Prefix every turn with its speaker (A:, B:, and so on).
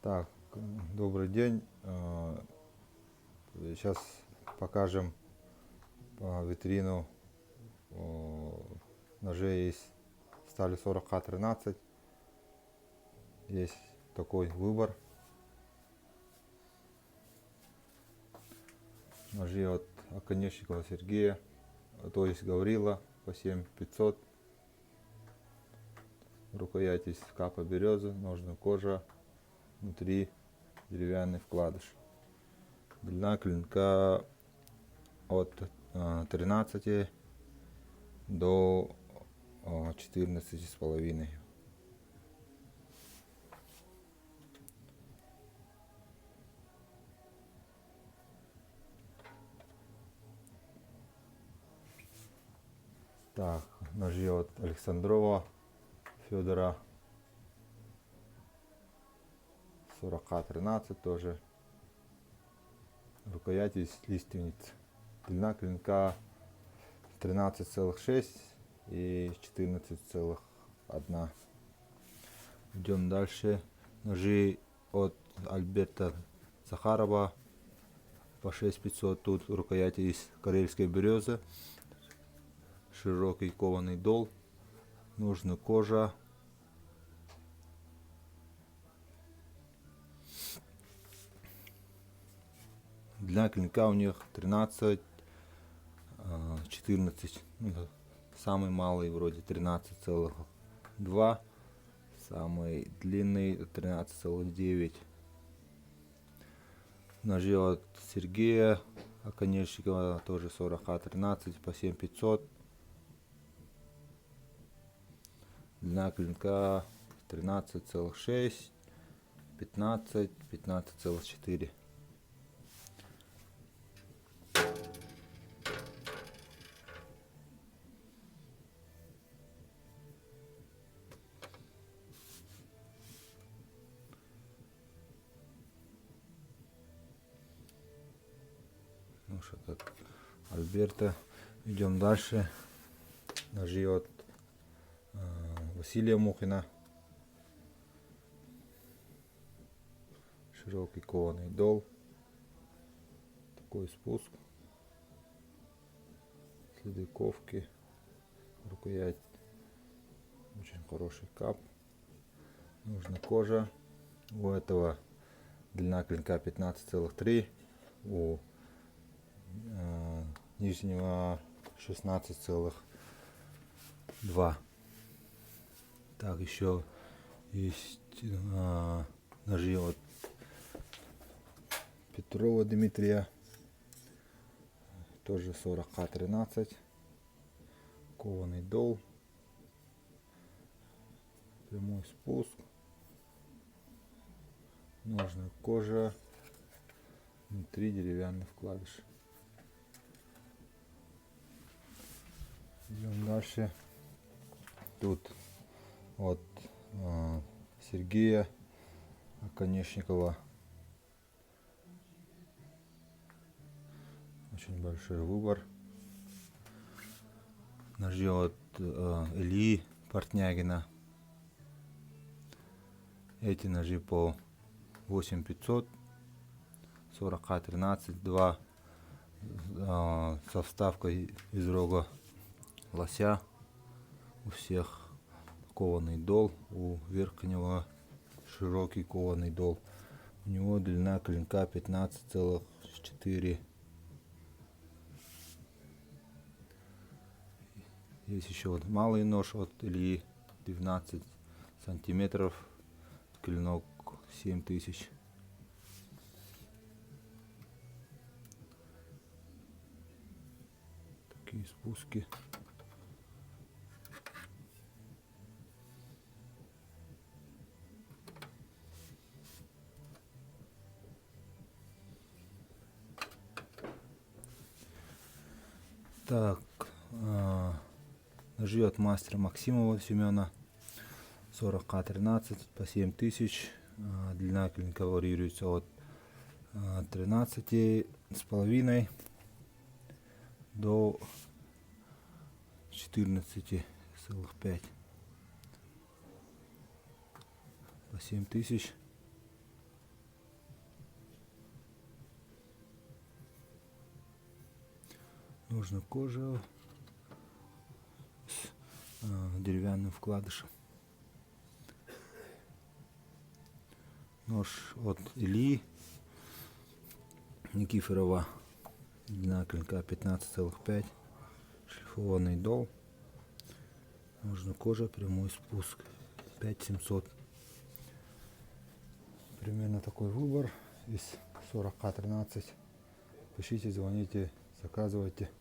A: Так, добрый день. Сейчас покажем витрину ножей из стали 40К13. Есть такой выбор. Ножи от Оконечникова Сергея, то есть Гаврила, по 7500. Рукоять из капа березы, ножная кожа, внутри деревянный вкладыш. Длина клинка от 13 до 14,5. Так, ножи от Александрова Федора 40К13 тоже. Рукоять из лиственниц. Длина клинка 13,6 и 14,1. Идем дальше. Ножи от Альберта Захарова по 6500. Тут рукоять из карельской березы. Широкий кованый дол. Нужна кожа. Длина клинка у них 13, 14. Самый малый вроде 13,2. Самый длинный 13,9. Ножи от Сергея Оконечникова тоже 40К13 по 7500. Длина клинка 13,6, 15, 15,4. Ну что так, Альберта. Идем дальше. Ножи от Василия Мухина. Широкий кованый дол. Такой спуск. Следы ковки. Рукоять очень хороший кап. Нужна кожа. У этого длина клинка 15,3. У нижнего 16,2. Так, еще есть ножи от Петрова Дмитрия, тоже 40К13, кованый дол, прямой спуск, ножная кожа, внутри деревянный вкладыш. Идем дальше. Тут от Сергея Оконечникова очень большой выбор. Ножи от Ильи Портнягина. Эти ножи по 8500, 40К13, 2 со вставкой из рога лося. У всех кованый дол, у верхнего широкий кованый дол. У него длина клинка 15,4. Есть еще вот малый нож от Ильи, 12 сантиметров, клинок 7000. Такие спуски. Так, ножи от мастера Максимова Семена 40К13 по 7000. Длина клинка варьируется от 13,5 до 14,5 по 7000. Можно кожа с деревянным вкладышем. Нож от Ильи Никифорова. Длина клинка 15,5. Шлифованный дол. Можно кожа, прямой спуск. 5700. Примерно такой выбор из 40 13. Пишите, звоните, заказывайте.